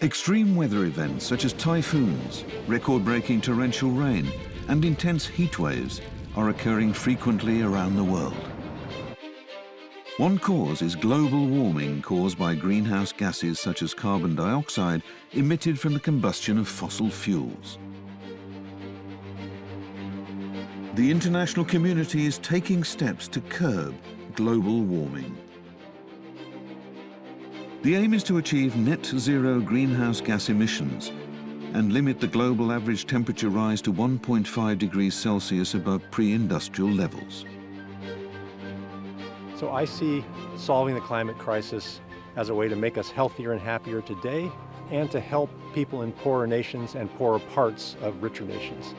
Extreme weather events such as typhoons, record-breaking torrential rain, and intense heat waves are occurring frequently around the world. One cause is global warming caused by greenhouse gases such as carbon dioxide emitted from the combustion of fossil fuels. The international community is taking steps to curb global warming. The aim is to achieve net zero greenhouse gas emissions and limit the global average temperature rise to 1.5 degrees Celsius above pre-industrial levels. So I see solving the climate crisis as a way to make us healthier and happier today and to help people in poorer nations and poorer parts of richer nations.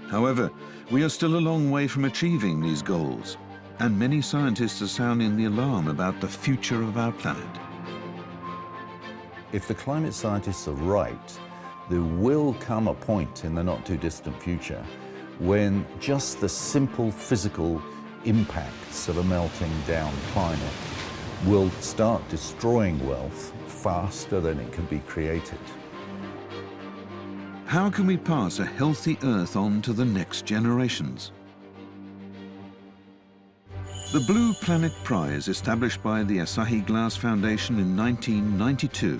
However, we are still a long way from achieving these goals, and many scientists are sounding the alarm about the future of our planet. If the climate scientists are right, there will come a point in the not-too-distant future when just the simple physical impacts of a melting down climate will start destroying wealth faster than it can be created. How can we pass a healthy Earth on to the next generations? The Blue Planet Prize, established by the Asahi Glass Foundation in 1992,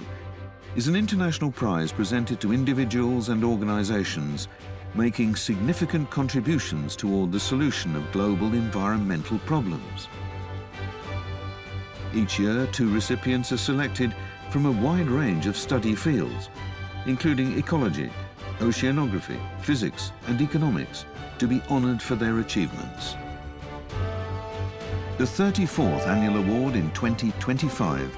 is an international prize presented to individuals and organizations making significant contributions toward the solution of global environmental problems. Each year, 2 recipients are selected from a wide range of study fields, including ecology, oceanography, physics, and economics, to be honored for their achievements. The 34th annual award in 2025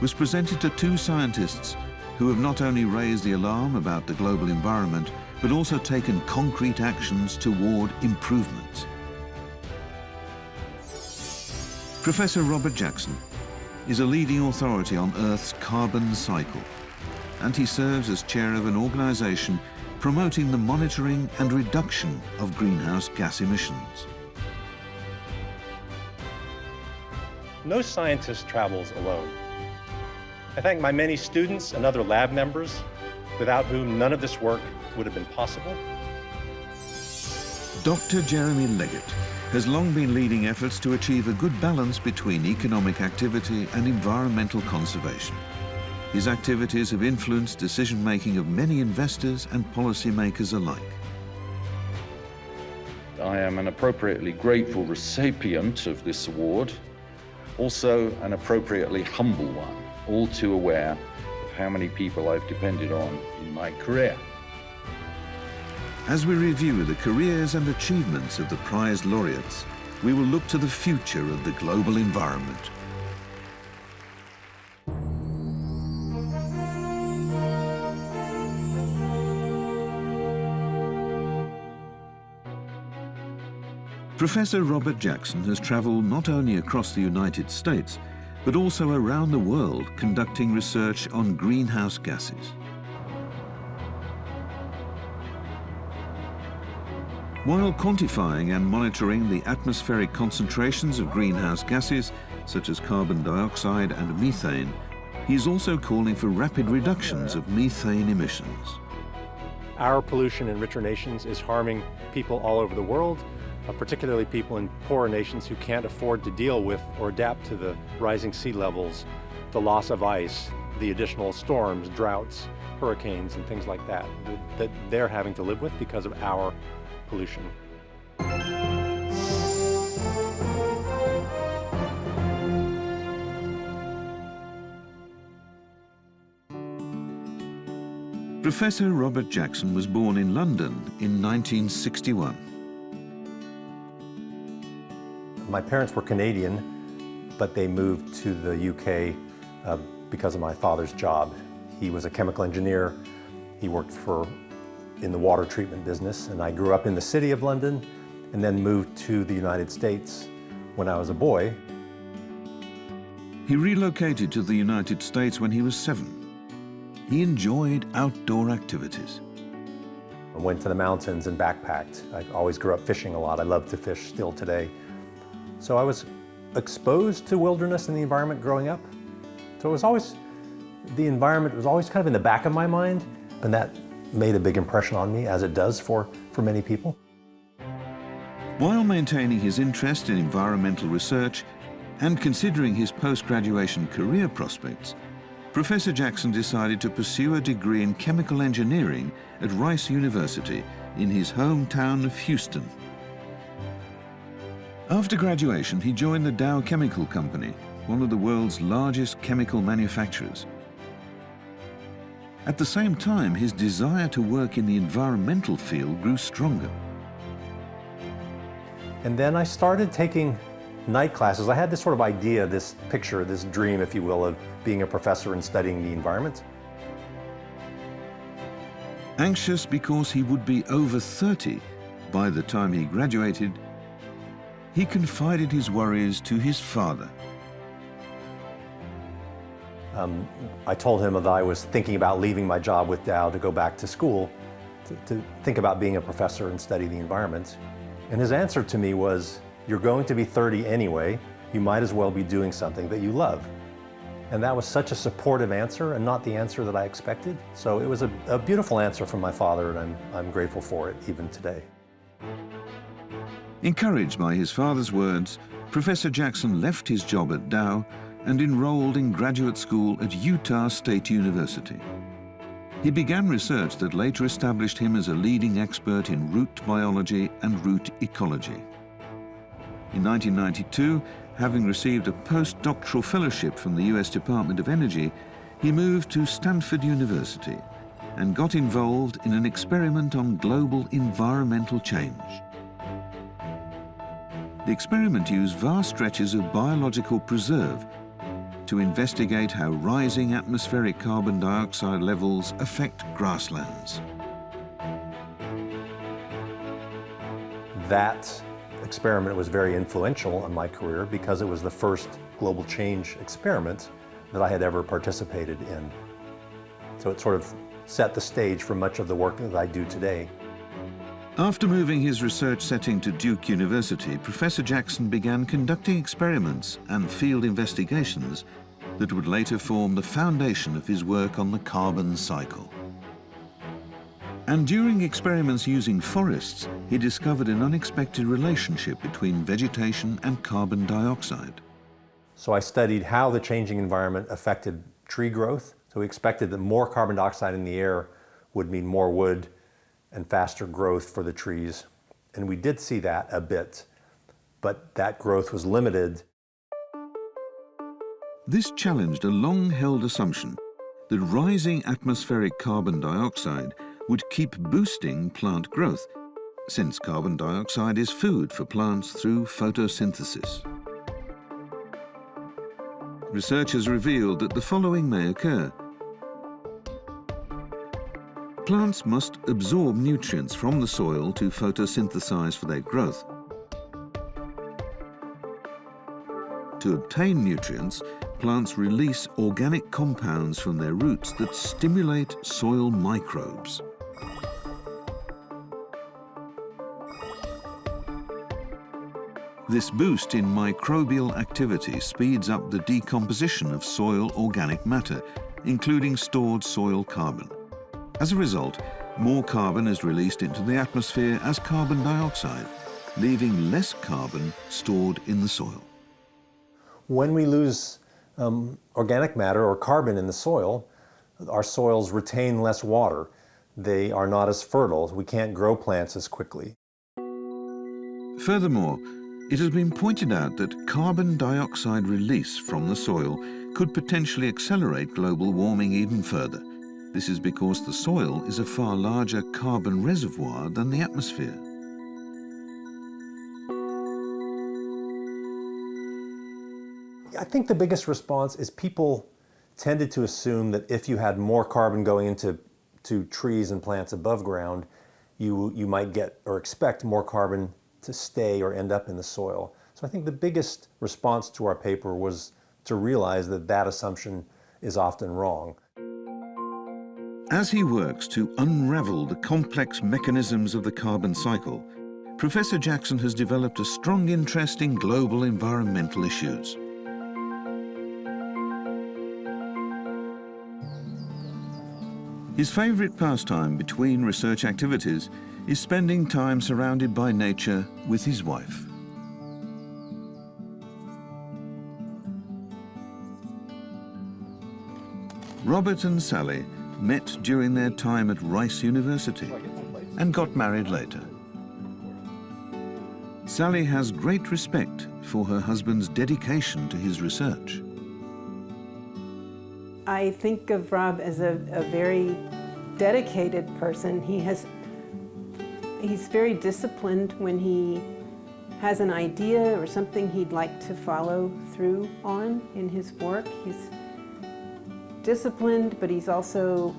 was presented to 2 scientists who have not only raised the alarm about the global environment, but also taken concrete actions toward improvements. Professor Robert Jackson is a leading authority on Earth's carbon cycle, and he serves as chair of an organization promoting the monitoring and reduction of greenhouse gas emissions. No scientist travels alone. I thank my many students and other lab members, without whom none of this work would have been possible. Dr. Jeremy Leggett has long been leading efforts to achieve a good balance between economic activity and environmental conservation. His activities have influenced decision-making of many investors and policymakers alike. I am an appropriately grateful recipient of this award, also an appropriately humble one, all too aware of how many people I've depended on in my career. As we review the careers and achievements of the prize laureates, we will look to the future of the global environment. Professor Robert Jackson has traveled not only across the United States, but also around the world conducting research on greenhouse gases. While quantifying and monitoring the atmospheric concentrations of greenhouse gases, such as carbon dioxide and methane, he is also calling for rapid reductions of methane emissions. Our pollution in richer nations is harming people all over the world, particularly people in poorer nations who can't afford to deal with or adapt to the rising sea levels, the loss of ice, the additional storms, droughts, hurricanes, and things like that they're having to live with because of our pollution. Professor Robert Jackson was born in London in 1961. My parents were Canadian, but they moved to the UK because of my father's job. He was a chemical engineer. He worked in the water treatment business, and I grew up in the city of London and then moved to the United States when I was a boy. He relocated to the United States when he was 7. He enjoyed outdoor activities. I went to the mountains and backpacked. I always grew up fishing a lot. I love to fish still today. So I was exposed to wilderness and the environment growing up. So it was always The environment was always kind of in the back of my mind, and that made a big impression on me, as it does for many people. While maintaining his interest in environmental research and considering his post-graduation career prospects, Professor Jackson decided to pursue a degree in chemical engineering at Rice University in his hometown of Houston. After graduation, he joined the Dow Chemical Company, one of the world's largest chemical manufacturers. At the same time, his desire to work in the environmental field grew stronger. And then I started taking night classes. I had this sort of idea, this picture, this dream, if you will, of being a professor and studying the environment. Anxious because he would be over 30 by the time he graduated, he confided his worries to his father. I told him that I was thinking about leaving my job with Dow to go back to school, to think about being a professor and study the environment. And his answer to me was, "You're going to be 30 anyway, you might as well be doing something that you love." And that was such a supportive answer and not the answer that I expected. So it was a beautiful answer from my father, and I'm grateful for it even today. Encouraged by his father's words, Professor Jackson left his job at Dow and enrolled in graduate school at Utah State University. He began research that later established him as a leading expert in root biology and root ecology. In 1992, having received a postdoctoral fellowship from the US Department of Energy, he moved to Stanford University and got involved in an experiment on global environmental change. The experiment used vast stretches of biological preserve to investigate how rising atmospheric carbon dioxide levels affect grasslands. That experiment was very influential in my career because it was the first global change experiment that I had ever participated in. So it sort of set the stage for much of the work that I do today. After moving his research setting to Duke University, Professor Jackson began conducting experiments and field investigations that would later form the foundation of his work on the carbon cycle. And during experiments using forests, he discovered an unexpected relationship between vegetation and carbon dioxide. So I studied how the changing environment affected tree growth. So we expected that more carbon dioxide in the air would mean more wood and faster growth for the trees. And we did see that a bit, but that growth was limited. This challenged a long-held assumption that rising atmospheric carbon dioxide would keep boosting plant growth, since carbon dioxide is food for plants through photosynthesis. Research has revealed that the following may occur. Plants must absorb nutrients from the soil to photosynthesize for their growth. To obtain nutrients, plants release organic compounds from their roots that stimulate soil microbes. This boost in microbial activity speeds up the decomposition of soil organic matter, including stored soil carbon. As a result, more carbon is released into the atmosphere as carbon dioxide, leaving less carbon stored in the soil. When we lose organic matter or carbon in the soil, our soils retain less water. They are not as fertile. We can't grow plants as quickly. Furthermore, it has been pointed out that carbon dioxide release from the soil could potentially accelerate global warming even further. This is because the soil is a far larger carbon reservoir than the atmosphere. I think the biggest response is people tended to assume that if you had more carbon going into trees and plants above ground, you might get or expect more carbon to stay or end up in the soil. So I think the biggest response to our paper was to realize that that assumption is often wrong. As he works to unravel the complex mechanisms of the carbon cycle, Professor Jackson has developed a strong interest in global environmental issues. His favorite pastime between research activities is spending time surrounded by nature with his wife. Robert and Sally met during their time at Rice University and got married later. Sally has great respect for her husband's dedication to his research. I think of Rob as a very dedicated person. He's very disciplined when he has an idea or something he'd like to follow through on in his work. He's disciplined, but he's also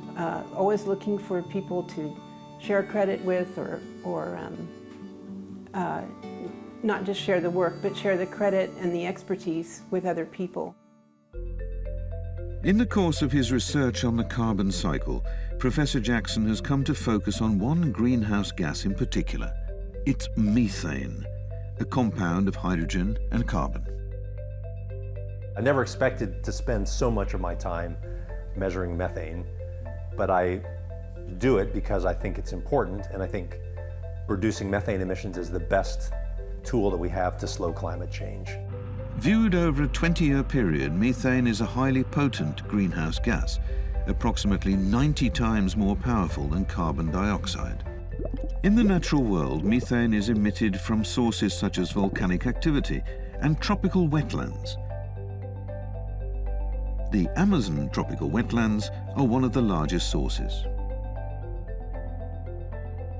always looking for people to share credit with or not just share the work, but share the credit and the expertise with other people. In the course of his research on the carbon cycle, Professor Jackson has come to focus on one greenhouse gas in particular. It's methane, a compound of hydrogen and carbon. I never expected to spend so much of my time measuring methane, but I do it because I think it's important, and I think reducing methane emissions is the best tool that we have to slow climate change. Viewed over a 20-year period, methane is a highly potent greenhouse gas, approximately 90 times more powerful than carbon dioxide. In the natural world, methane is emitted from sources such as volcanic activity and tropical wetlands. The Amazon tropical wetlands are one of the largest sources.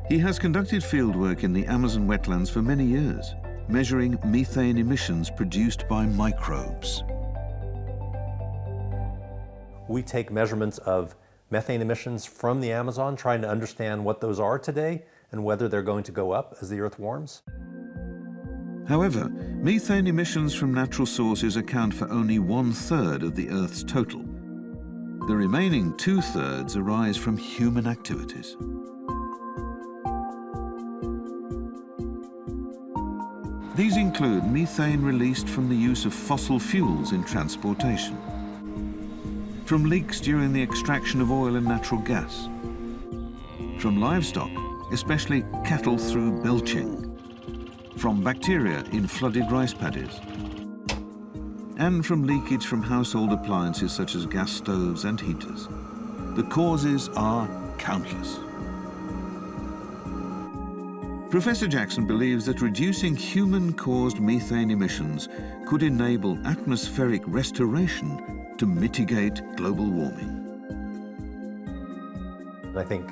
He has conducted fieldwork in the Amazon wetlands for many years, measuring methane emissions produced by microbes. We take measurements of methane emissions from the Amazon, trying to understand what those are today and whether they're going to go up as the Earth warms. However, methane emissions from natural sources account for only 1/3 of the Earth's total. The remaining 2/3 arise from human activities. These include methane released from the use of fossil fuels in transportation, from leaks during the extraction of oil and natural gas, from livestock, especially cattle through belching, from bacteria in flooded rice paddies, and from leakage from household appliances such as gas stoves and heaters. The causes are countless. Professor Jackson believes that reducing human-caused methane emissions could enable atmospheric restoration to mitigate global warming. I think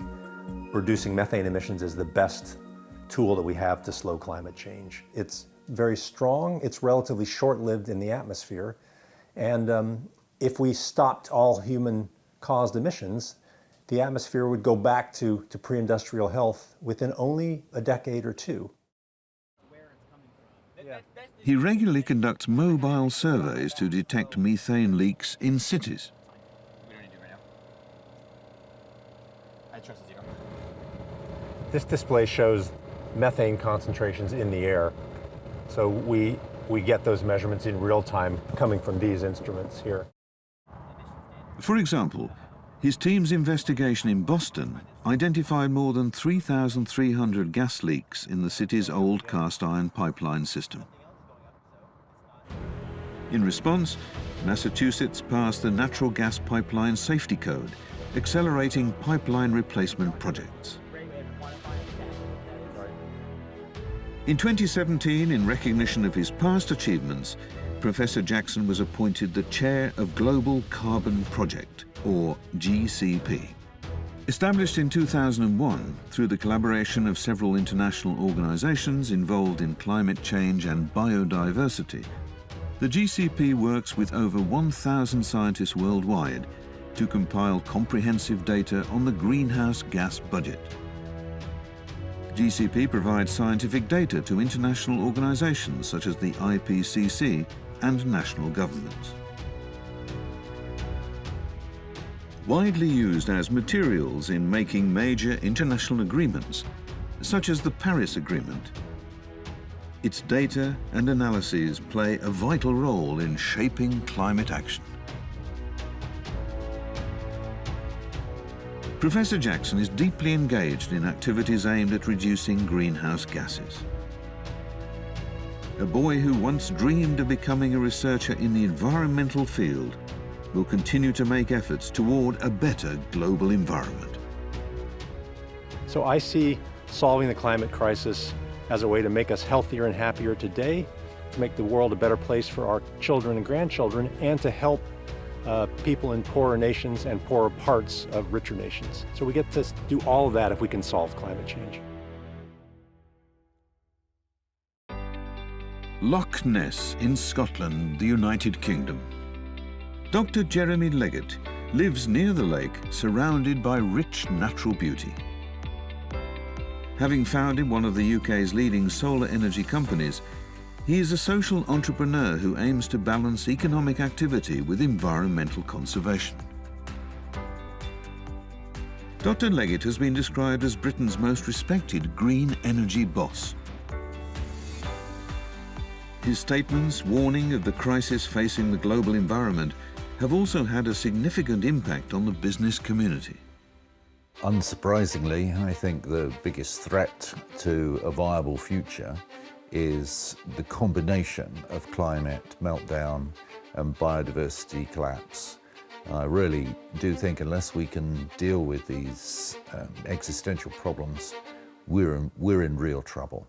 reducing methane emissions is the best tool that we have to slow climate change. It's very strong, it's relatively short-lived in the atmosphere, and if we stopped all human-caused emissions, the atmosphere would go back to pre-industrial health within only a decade or two. He regularly conducts mobile surveys to detect methane leaks in cities. This display shows methane concentrations in the air. So we get those measurements in real time coming from these instruments here. For example, his team's investigation in Boston identified more than 3,300 gas leaks in the city's old cast iron pipeline system. In response, Massachusetts passed the Natural Gas Pipeline Safety Code, accelerating pipeline replacement projects. In 2017, in recognition of his past achievements, Professor Jackson was appointed the chair of Global Carbon Project, or GCP. Established in 2001 through the collaboration of several international organizations involved in climate change and biodiversity, the GCP works with over 1,000 scientists worldwide to compile comprehensive data on the greenhouse gas budget. GCP provides scientific data to international organizations such as the IPCC and national governments. Widely used as materials in making major international agreements, such as the Paris Agreement, its data and analyses play a vital role in shaping climate action. Professor Jackson is deeply engaged in activities aimed at reducing greenhouse gases. A boy who once dreamed of becoming a researcher in the environmental field will continue to make efforts toward a better global environment. So I see solving the climate crisis as a way to make us healthier and happier today, to make the world a better place for our children and grandchildren, and to help people in poorer nations and poorer parts of richer nations. So we get to do all of that if we can solve climate change. Loch Ness in Scotland, the United Kingdom. Dr. Jeremy Leggett lives near the lake, surrounded by rich natural beauty. Having founded one of the UK's leading solar energy companies, he is a social entrepreneur who aims to balance economic activity with environmental conservation. Dr. Leggett has been described as Britain's most respected green energy boss. His statements warning of the crisis facing the global environment have also had a significant impact on the business community. Unsurprisingly, I think the biggest threat to a viable future is the combination of climate meltdown and biodiversity collapse. I really do think unless we can deal with these existential problems, we're in real trouble.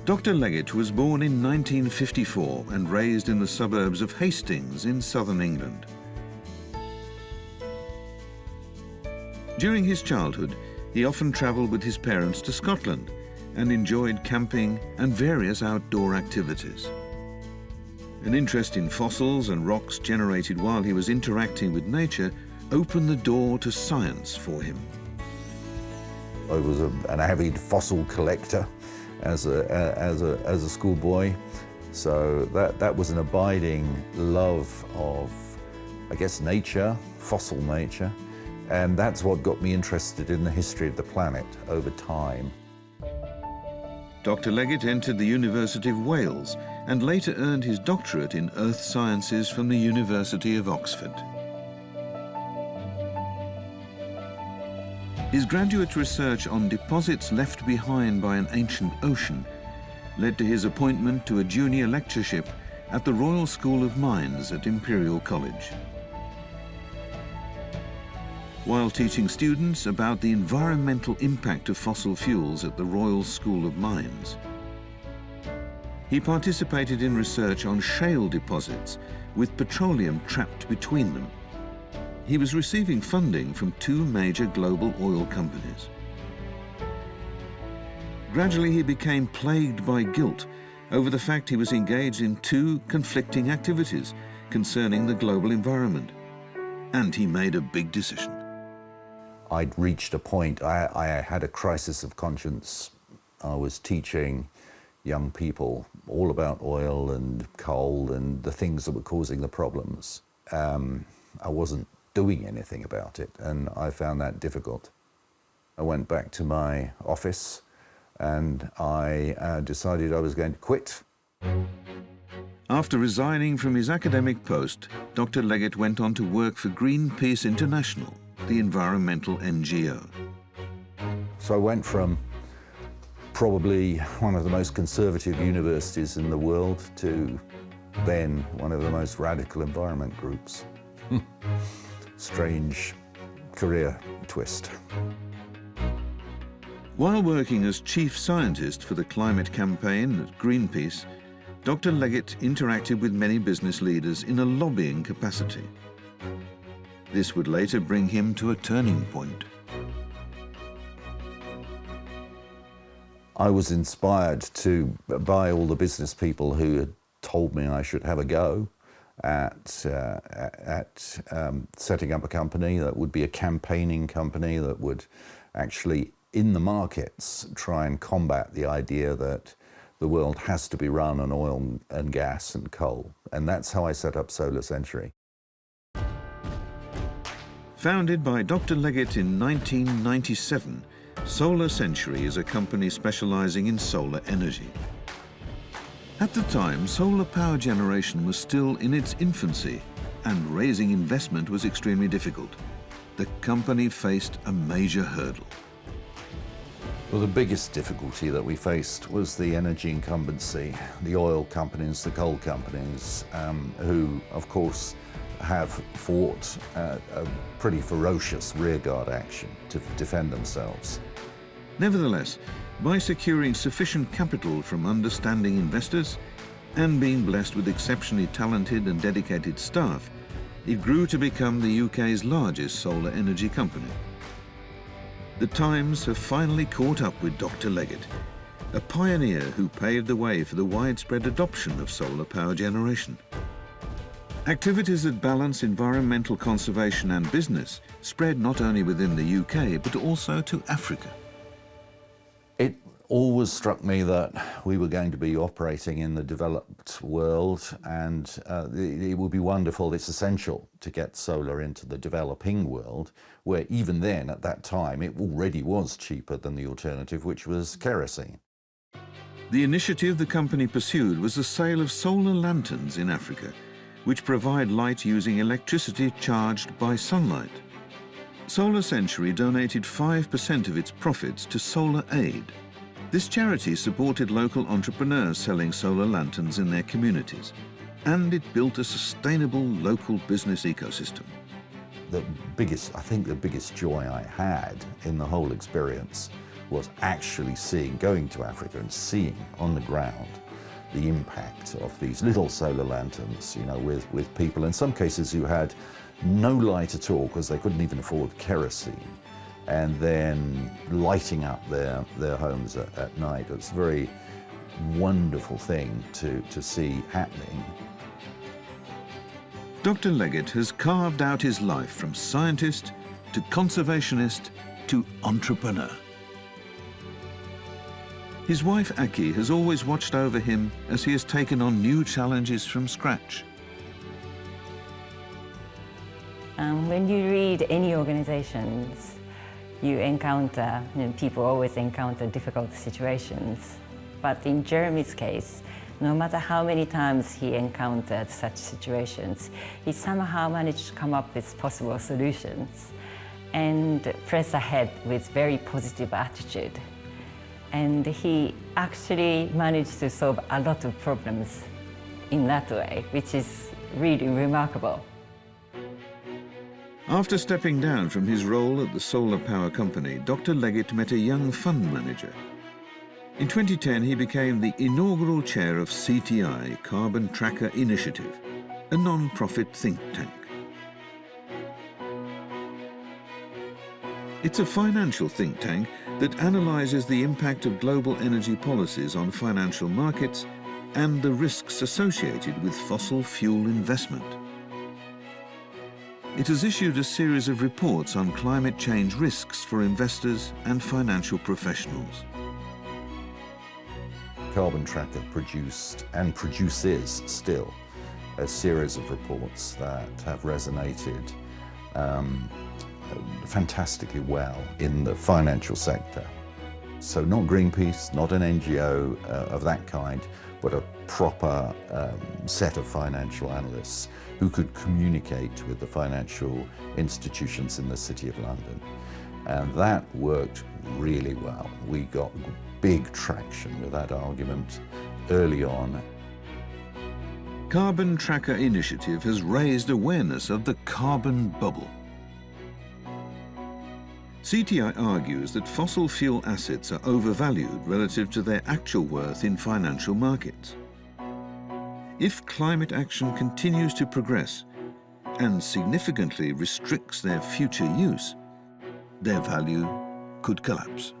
Dr. Leggett was born in 1954 and raised in the suburbs of Hastings in southern England. During his childhood, he often travelled with his parents to Scotland and enjoyed camping and various outdoor activities. An interest in fossils and rocks generated while he was interacting with nature opened the door to science for him. I was an avid fossil collector as a schoolboy, so that was an abiding love of, I guess, nature, fossil nature, and that's what got me interested in the history of the planet over time. Dr. Leggett entered the University of Wales and later earned his doctorate in earth sciences from the University of Oxford. His graduate research on deposits left behind by an ancient ocean led to his appointment to a junior lectureship at the Royal School of Mines at Imperial College. While teaching students about the environmental impact of fossil fuels at the Royal School of Mines, he participated in research on shale deposits with petroleum trapped between them. He was receiving funding from two major global oil companies. Gradually, he became plagued by guilt over the fact he was engaged in two conflicting activities concerning the global environment. And he made a big decision. I'd reached a point, I had a crisis of conscience. I was teaching young people all about oil and coal and the things that were causing the problems. I wasn't doing anything about it, and I found that difficult. I went back to my office and I decided I was going to quit. After resigning from his academic post, Dr. Leggett went on to work for Greenpeace International, the environmental NGO. So I went from probably one of the most conservative universities in the world to then one of the most radical environment groups. Strange career twist. While working as chief scientist for the climate campaign at Greenpeace, Dr. Leggett interacted with many business leaders in a lobbying capacity. This would later bring him to a turning point. I was inspired by all the business people who had told me I should have a go at setting up a company that would be a campaigning company that would actually, in the markets, try and combat the idea that the world has to be run on oil and gas and coal. And that's how I set up Solar Century. Founded by Dr. Leggett in 1997, Solar Century is a company specializing in solar energy. At the time, solar power generation was still in its infancy and raising investment was extremely difficult. The company faced a major hurdle. Well, the biggest difficulty that we faced was the energy incumbency, the oil companies, the coal companies, who, of course, have fought a pretty ferocious rearguard action to defend themselves. Nevertheless, by securing sufficient capital from understanding investors and being blessed with exceptionally talented and dedicated staff, it grew to become the UK's largest solar energy company. The times have finally caught up with Dr. Leggett, a pioneer who paved the way for the widespread adoption of solar power generation. Activities that balance environmental conservation and business spread not only within the UK, but also to Africa. It always struck me that we were going to be operating in the developed world, and it would be wonderful, it's essential to get solar into the developing world, where even then, at that time, it already was cheaper than the alternative, which was kerosene. The initiative the company pursued was the sale of solar lanterns in Africa, which provide light using electricity charged by sunlight. Solar Century donated 5% of its profits to Solar Aid. This charity supported local entrepreneurs selling solar lanterns in their communities, and it built a sustainable local business ecosystem. I think the biggest joy I had in the whole experience was actually going to Africa and seeing on the ground the impact of these little solar lanterns, you know, with people, in some cases who had no light at all because they couldn't even afford kerosene, and then lighting up their homes at night. It's a very wonderful thing to see happening. Dr. Leggett has carved out his life from scientist to conservationist to entrepreneur. His wife Aki has always watched over him as he has taken on new challenges from scratch. When you read any organizations, you encounter, people always encounter difficult situations. But in Jeremy's case, no matter how many times he encountered such situations, he somehow managed to come up with possible solutions and press ahead with very positive attitude. And he actually managed to solve a lot of problems in that way, which is really remarkable. After stepping down from his role at the solar power company, Dr. Leggett met a young fund manager. In 2010, he became the inaugural chair of CTI, Carbon Tracker Initiative, a non-profit think tank. It's a financial think tank that analyzes the impact of global energy policies on financial markets and the risks associated with fossil fuel investment. It has issued a series of reports on climate change risks for investors and financial professionals. Carbon Tracker produced and produces still a series of reports that have resonated fantastically well in the financial sector. So not Greenpeace, not an NGO of that kind, but a proper set of financial analysts who could communicate with the financial institutions in the City of London. And that worked really well. We got big traction with that argument early on. Carbon Tracker Initiative has raised awareness of the carbon bubble. CTI argues that fossil fuel assets are overvalued relative to their actual worth in financial markets. If climate action continues to progress and significantly restricts their future use, their value could collapse.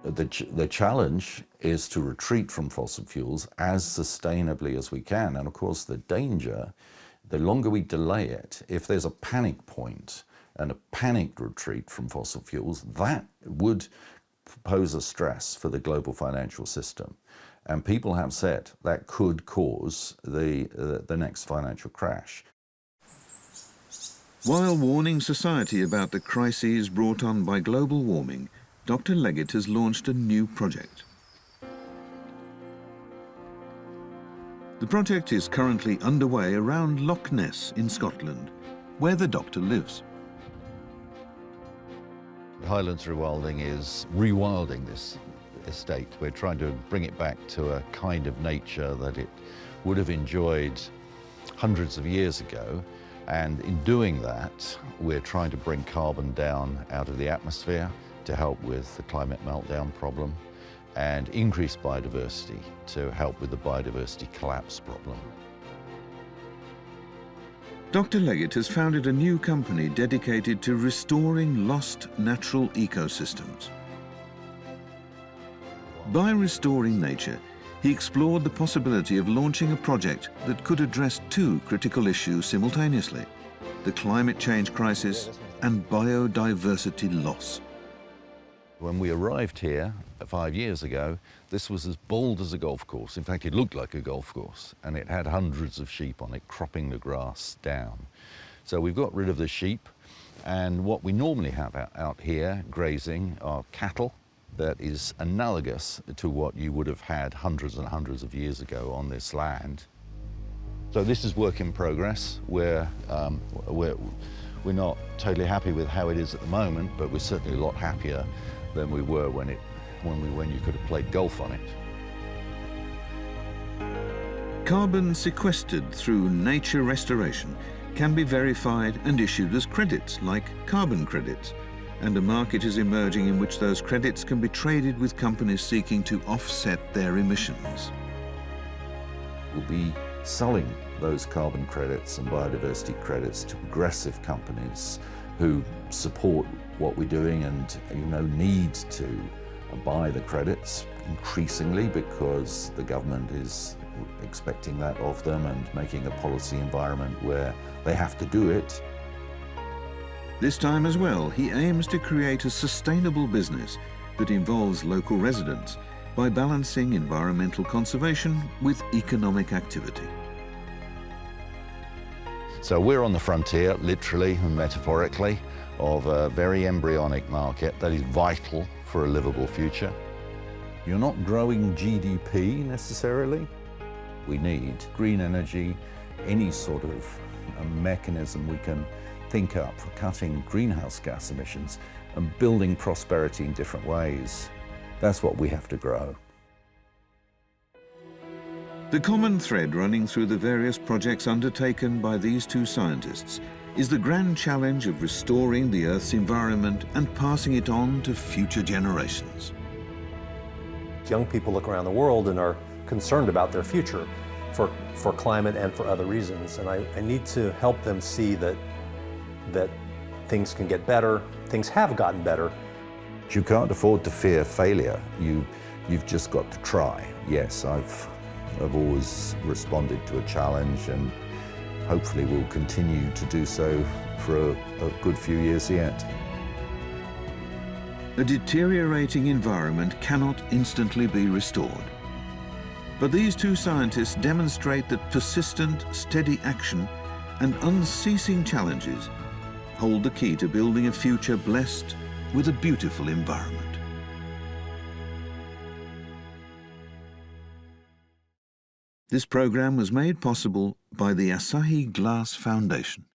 The challenge is to retreat from fossil fuels as sustainably as we can. And of course, the danger, the longer we delay it, if there's a panic point and a panicked retreat from fossil fuels, that would pose a stress for the global financial system. And people have said that could cause the next financial crash. While warning society about the crises brought on by global warming, Dr. Leggett has launched a new project. The project is currently underway around Loch Ness in Scotland, where the doctor lives. Highlands Rewilding is rewilding this estate. We're trying to bring it back to a kind of nature that it would have enjoyed hundreds of years ago. And in doing that, we're trying to bring carbon down out of the atmosphere to help with the climate meltdown problem and increase biodiversity to help with the biodiversity collapse problem. Dr. Leggett has founded a new company dedicated to restoring lost natural ecosystems. By restoring nature, he explored the possibility of launching a project that could address two critical issues simultaneously: the climate change crisis and biodiversity loss. When we arrived here 5 years ago, this was as bald as a golf course. In fact, it looked like a golf course, and it had hundreds of sheep on it, cropping the grass down. So we've got rid of the sheep, and what we normally have out here grazing are cattle. That is analogous to what you would have had hundreds and hundreds of years ago on this land. So this is work in progress. We're not totally happy with how it is at the moment, but we're certainly a lot happier than we were when you could have played golf on it. Carbon sequestered through nature restoration can be verified and issued as credits, like carbon credits, and a market is emerging in which those credits can be traded with companies seeking to offset their emissions. We'll be selling those carbon credits and biodiversity credits to progressive companies who support what we're doing and need to buy the credits increasingly because the government is expecting that of them and making a policy environment where they have to do it. This time as well, he aims to create a sustainable business that involves local residents by balancing environmental conservation with economic activity. So we're on the frontier, literally and metaphorically, of a very embryonic market that is vital for a livable future. You're not growing GDP necessarily. We need green energy, any sort of a mechanism we can think up for cutting greenhouse gas emissions and building prosperity in different ways. That's what we have to grow. The common thread running through the various projects undertaken by these two scientists is the grand challenge of restoring the Earth's environment and passing it on to future generations. Young people look around the world and are concerned about their future for climate and for other reasons, and I need to help them see that things can get better, things have gotten better. You can't afford to fear failure. You've just got to try. Yes, I've always responded to a challenge and hopefully will continue to do so for a good few years yet. A deteriorating environment cannot instantly be restored. But these two scientists demonstrate that persistent, steady action and unceasing challenges hold the key to building a future blessed with a beautiful environment. This program was made possible by the Asahi Glass Foundation.